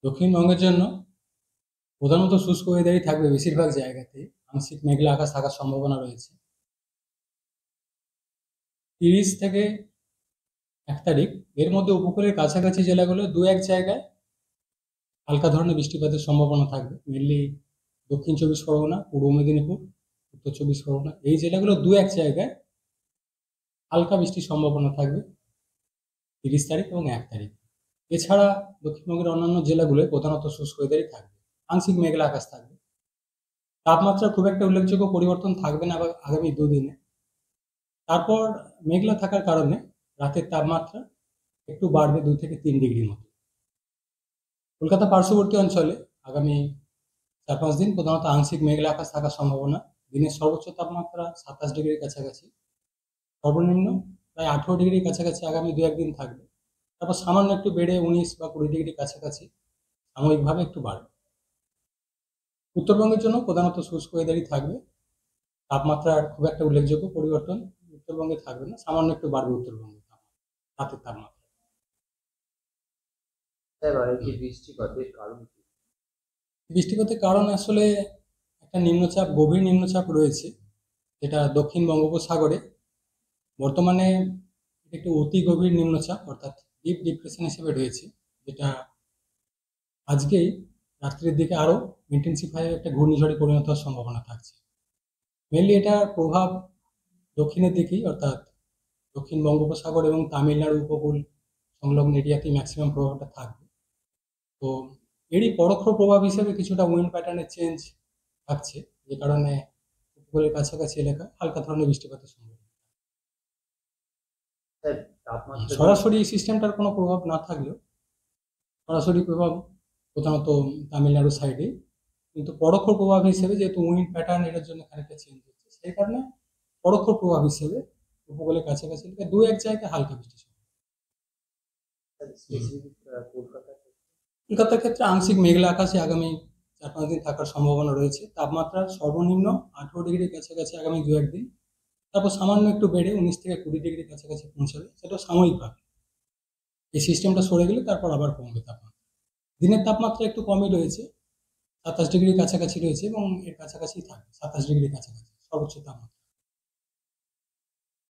দক্ষিণবঙ্গের জন্য প্রধানত শুষ্ক ওয়েদারই থাকবে বেশিরভাগ জায়গাতেই। আংশিক মেঘলা আকাশ থাকার সম্ভাবনা রয়েছে। 30 থেকে 1 তারিখ এর মধ্যে উপকূলের কাছাকাছি জেলাগুলো দু এক জায়গায় হালকা ধরনের বৃষ্টিপাতের সম্ভাবনা থাকবে। মেনলি দক্ষিণ 24 পরগনা, পূর্ব মেদিনীপুর, উত্তর 24 পরগনা এই জেলাগুলো দু এক জায়গায় হালকা বৃষ্টির সম্ভাবনা থাকবে 30 তারিখ এবং 1 তারিখ। এছাড়া দক্ষিণবঙ্গের অন্যান্য জেলাগুলোয় প্রধানত শুষ্ক ওয়েদারই থাকবে, আংশিক মেঘলা আকাশ থাকবে। তাপমাত্রা খুব একটা উল্লেখযোগ্য পরিবর্তন থাকবে না আগামী দুদিনে। তারপর মেঘলা থাকার কারণে রাতের তাপমাত্রা একটু বাড়বে 2 থেকে 3 ডিগ্রির মতো। কলকাতা পার্শ্ববর্তী অঞ্চলে আগামী 4-5 দিন প্রধানত আংশিক মেঘলা আকাশ থাকার সম্ভাবনা। দিনের সর্বোচ্চ তাপমাত্রা 27 ডিগ্রির কাছাকাছি, সর্বনিম্ন প্রায় 18 ডিগ্রির কাছাকাছি আগামী 2-1 দিন থাকবে। তারপর সামান্য একটু বেড়ে 19 বা 20 ডিগ্রির কাছাকাছি সাময়িকভাবে একটু বাড়বে। উত্তরবঙ্গের জন্য প্রধানত শুষ্ক ওয়েদারই থাকবে। তাপমাত্রার খুব একটা উল্লেখযোগ্য পরিবর্তন উত্তরবঙ্গে থাকবে না, সামান্য একটু বাড়বে উত্তরবঙ্গে রাতের তাপমাত্রা। বৃষ্টিপাতের কারণ আসলে একটা নিম্নচাপ, গভীর নিম্নচাপ রয়েছে, যেটা দক্ষিণ বঙ্গোপসাগরে বর্তমানে একটু অতি গভীর নিম্নচাপ অর্থাৎ ডিপ ডিপ্রেশন হিসেবে রয়েছে, যেটা আজকেই রাত্রির দিকে আরো ইন্টেন্সিফাই একটা ঘূর্ণিঝড়ে পরিণত হওয়ার সম্ভাবনা থাকছে। মেনলি এটার প্রভাব দক্ষিণের দিকেই, অর্থাৎ দক্ষিণ বঙ্গোপসাগর এবং তামিলনাড়ু উপকূল সংলগ্ন এরিয়াতেই ম্যাক্সিমাম প্রভাবটা থাকবে। তো এরই পরোক্ষ প্রভাব হিসেবে কিছুটা উইন্ড প্যাটার্নের চেঞ্জ থাকছে, যে কারণে উপকূলের কাছাকাছি এলাকা হালকা ধরনের বৃষ্টিপাতের সম্ভাবনা। সরাসরি এই সিস্টেমটার কোনো প্রভাব না থাকলেও সরাসরি প্রভাব প্রধানত তামিলনাড়ু সাইডে, কিন্তু পরোক্ষ প্রভাব হিসেবে যেহেতু উইন্ড প্যাটার্ন এটার জন্য খানিকটা চেঞ্জ হচ্ছে, সেই কারণে পরোক্ষ প্রভাব হিসেবে উপকূলের কাছাকাছি এলাকায় দু এক জায়গায় হালকা বৃষ্টি। কলকাতার ক্ষেত্রে আংশিক মেঘলা আকাশে আগামী 4-5 দিন থাকার সম্ভাবনা রয়েছে। তাপমাত্রা সর্বনিম্ন 18 ডিগ্রির কাছাকাছি আগামী 2-1 দিন, তারপর সামান্য একটু বেড়ে 19 থেকে 20 ডিগ্রির কাছাকাছি পৌঁছাবে, সেটা সাময়িকভাবে। এই সিস্টেমটা সরে গেলে তারপর আবার কমবে তাপমাত্রা। দিনের তাপমাত্রা একটু কমই রয়েছে, 27 ডিগ্রির কাছাকাছি রয়েছে এবং এর কাছাকাছি থাকবে, 27 ডিগ্রির কাছাকাছি সর্বোচ্চ তাপমাত্রা।